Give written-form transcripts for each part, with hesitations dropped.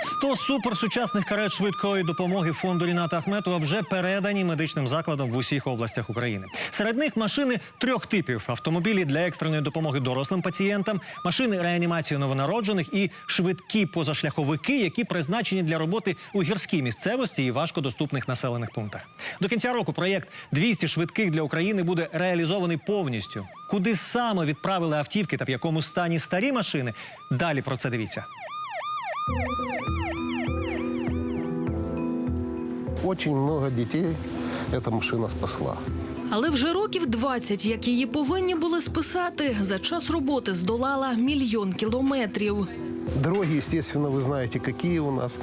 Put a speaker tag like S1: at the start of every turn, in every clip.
S1: 100 суперсучасних карет швидкої допомоги фонду Ріната Ахметова вже передані медичним закладам в усіх областях України. Серед них машини трьох типів – автомобілі для екстреної допомоги дорослим пацієнтам, машини реанімації новонароджених і швидкі позашляховики, які призначені для роботи у гірській місцевості і важкодоступних населених пунктах. До кінця року проєкт «200 швидких для України» буде реалізований повністю. Куди саме відправили автівки та в якому стані старі машини – далі про це дивіться.
S2: Очень много детей эта машина спасла.
S3: Але вже років 20, як її повинні були списати, за час роботи здолала 1 мільйон кілометрів.
S2: Дороги, естественно, вы знаете, какие у нас.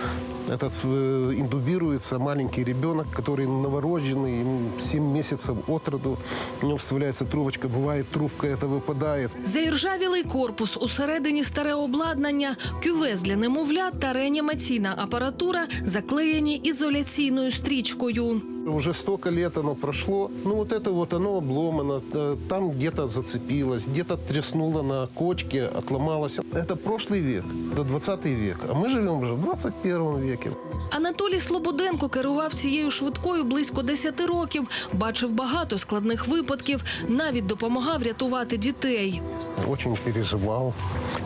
S2: Этот индубируется маленький ребенок, который новорожденный, ему 7 месяцев от роду. У него вставляется трубочка, бывает трубка, это выпадает.
S3: Заіржавілий корпус, усередині старе обладнання, кювез для немовлят та реанімаційна апаратура заклеєні ізоляційною стрічкою.
S2: Уже столько лет оно прошло, ну вот это вот оно обломано, там где-то зацепилось, где-то треснуло на кочке, отломалось. Это прошлый век, до 20 век, а мы живем уже в 21 веке.
S3: Анатолій Слободенко керував цією швидкою близько 10 років, бачив багато складних випадків, навіть допомагав рятувати дітей.
S2: Очень переживал,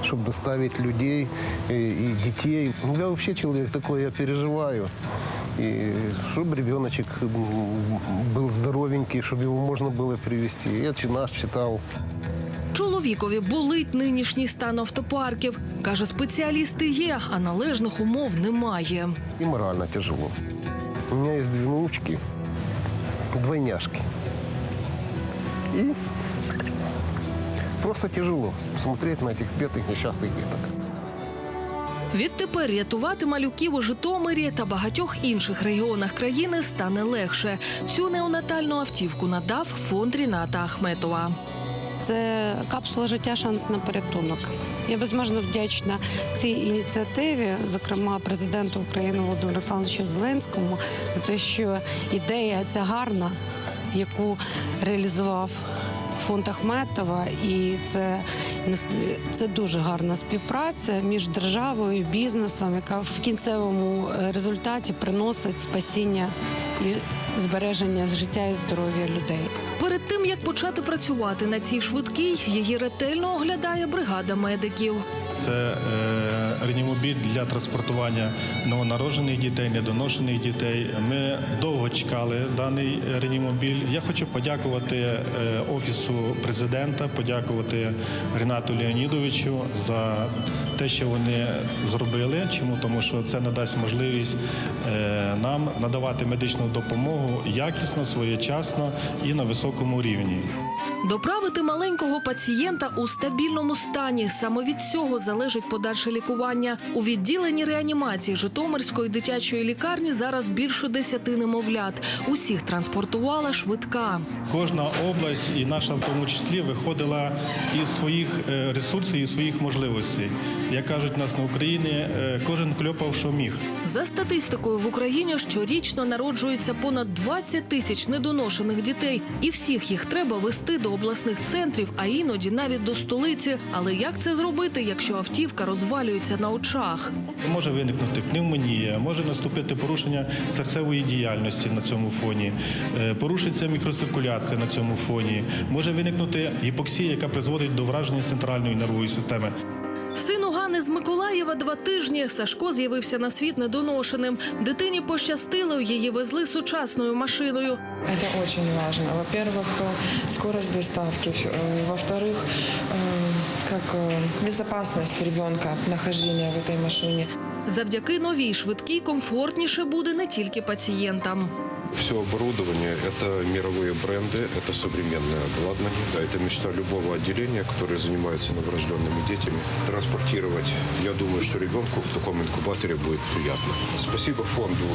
S2: чтобы доставить людей и детей. Я вообще человек такой, я переживаю. И чтобы ребеночек был здоровенький, чтобы его можно было привезти. Я наш читал.
S3: Чоловікові болить нинішній стан автопарків. Каже, спеціалісти є, а належних умов немає.
S2: И морально тяжело. У меня есть 2 внучки, двойняшки. И просто тяжело смотреть на этих бедных несчастных деток.
S3: Відтепер рятувати малюків у Житомирі та багатьох інших регіонах країни стане легше. Цю неонатальну автівку надав фонд Ріната Ахметова.
S4: Це капсула життя, шанс на порятунок. Я безмежно вдячна цій ініціативі, зокрема президенту України Володимиру Олександровичу Зеленському, за те, що ідея ця гарна, яку реалізував фонд Ахметова, і це дуже гарна співпраця між державою і бізнесом, яка в кінцевому результаті приносить спасіння і збереження життя і здоров'я людей.
S3: Перед тим, як почати працювати на цій швидкій, її ретельно оглядає бригада медиків.
S5: Це реанімобіль для транспортування новонароджених дітей, недоношених дітей. Ми довго чекали даний реанімобіль. Я хочу подякувати Офісу президента, подякувати Рінату Леонідовичу за те, що вони зробили. Чому? Тому що це надасть можливість нам надавати медичну допомогу якісно, своєчасно і на високому рівні.
S3: Доправити маленького пацієнта у стабільному стані. Саме від цього залежить подальше лікування. У відділенні реанімації Житомирської дитячої лікарні зараз більше 10 немовлят. Усіх транспортувала швидка.
S5: Кожна область, і наша в тому числі, виходила із своїх ресурсів, із своїх можливостей. Як кажуть у нас на Україні, кожен кльопав, що міг.
S3: За статистикою, в Україні щорічно народжується понад 20 тисяч недоношених дітей. І всіх їх треба вести до обласних центрів, а іноді навіть до столиці. Але як це зробити, якщо автівка розвалюється на очах?
S5: Може виникнути пневмонія, може наступити порушення серцевої діяльності на цьому фоні, порушиться мікроциркуляція на цьому фоні, може виникнути гіпоксія, яка призводить до враження центральної нервової системи.
S3: Сину Гани з Миколаєва 2 тижні. Сашко з'явився на світ недоношеним. Дитині пощастило, її везли сучасною машиною.
S6: Это очень важно. Во-первых, скорость доставки. Во-вторых, безопасность ребенка, нахождения в этой машине.
S3: Завдяки новій швидкій комфортніше буде не тільки пацієнтам.
S7: Все оборудование – это мировые бренды, это современное обладнание. Да, это мечта любого отделения, которое занимается новорожденными детьми. Транспортировать, я думаю, что ребенку в таком инкубаторе будет приятно. Спасибо фонду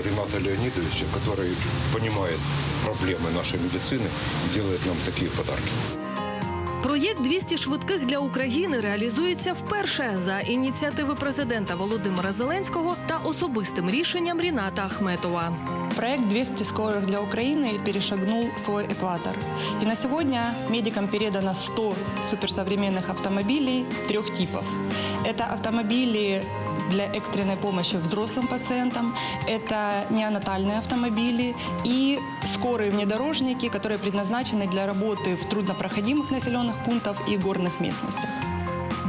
S7: Рината Леонидовича, который понимает проблемы нашей медицины и делает нам такие подарки.
S3: Проєкт «200 швидких для України» реалізується вперше за ініціативи президента Володимира Зеленського та особистим рішенням Ріната Ахметова.
S8: Проект «200 скорых для Украины» перешагнул свой экватор. И на сегодня медикам передано 100 суперсовременных автомобилей 3 типов. Это автомобили для экстренной помощи взрослым пациентам, это неонатальные автомобили и скорые внедорожники, которые предназначены для работы в труднопроходимых населенных пунктах и горных местностях.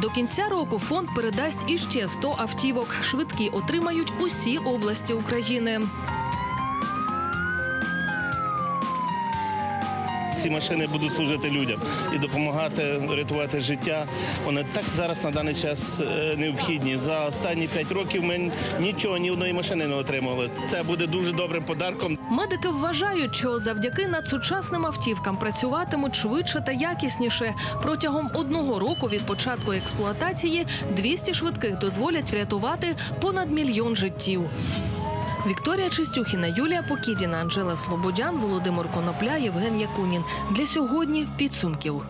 S3: До кінця року фонд передасть іще 100 автівок. Швидкі отримають усі області України.
S9: Ці машини будуть служити людям і допомагати рятувати життя. Вони так зараз на даний час необхідні. За останні 5 років ми нічого, ні одної машини не отримали. Це буде дуже добрим подарком.
S3: Медики вважають, що завдяки надсучасним автівкам працюватимуть швидше та якісніше. Протягом 1 року від початку експлуатації 200 швидких дозволять врятувати понад 1 мільйон життів. Вікторія Чистюхіна, Юлія Покідіна, Анжела Слободян, Володимир Конопля, Євген Якунін. Для сьогодні підсумків.